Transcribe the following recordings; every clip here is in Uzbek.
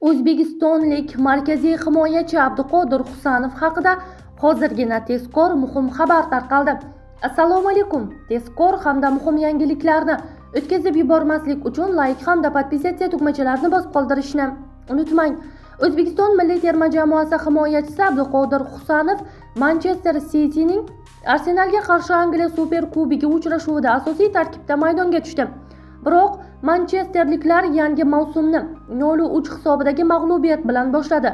O'zbekistonlik markaziy himoyachi Abduqodir Husanov haqida hozirgina tezkor muhim xabar tarqaldi. Assalomu alaykum. Tezkor hamda muhim yangiliklarni o'tkazib yubormaslik uchun like hamda podpisatsiya tugmachalarini bosib qoldirishni unutmang. O'zbekiston milliy terma jamoasi himoyachisi Abduqodir Husanov Manchester City'ning Arsenalga qarshi Angliya Super Kubogi uchrashuvida asosiy tarkibda maydonga tushdi. Biroq manchesterliklar yangi mavsumni 0-3 hisobidagi mag'lubiyat bilan boshladi.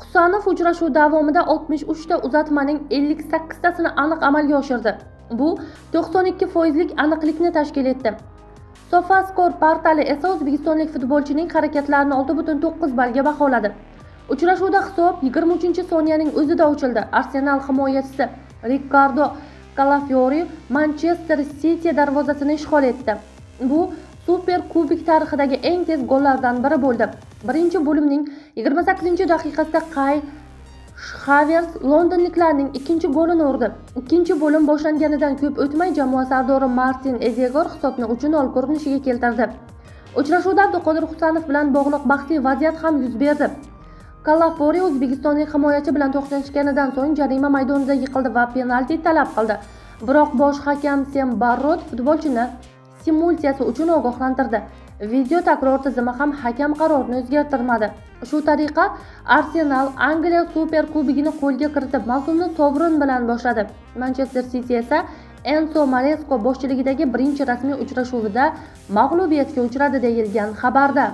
Husanov uchrashuv davomida 63 ta uzatmaning 58 tasini aniq amalga oshirdi. Bu 92% aniqlikni tashkil etdi. SofaScore portali esa o'zbekistonlik futbolchining harakatlarini 6.9 ballga baholadi. Uchrashuvda hisob 23-soniyaning o'zida ochildi. Arsenal himoyachisi Ricardo Calafiori Manchester City darvozasini ishg'ol etdi. Bu Super Kubok tarixidagi eng tez gollardan biri bo'ldi. Birinchi bo'limning 28-daqiqasida Kai Havertz londonliklarning ikkinchi golini urdi. Ikkinchi bo'lim boshlanganidan ko'p o'tmay jamoa sardori Martin Edegor hisobni 3-0 ko'rinishiga keltirdi. Uchrashuvda Abduqodir Husanov bilan bog'liq bahsli vaziyat ham yuz berdi. Calafiori o'zbekistonlik himoyachi bilan to'qnashganidan so'ng jarima maydonida yiqildi va penalti talab qildi. Biroq bosh hakam Sem Barrot futbolchini simulyatsiyasi uchun ogohlantirdi. Video takror tizimi ham hakam qarorini o'zgartirmadi. Shu tariqa Arsenal Angliya Super Kubogini qo'lga kiritib, mavsumni sovrin bilan boshladi. Manchester City esa Enzo Maresco boshchiligidagi birinchi rasmiy uchrashuvida mag'lubiyatga uchradi deyilgan xabarda.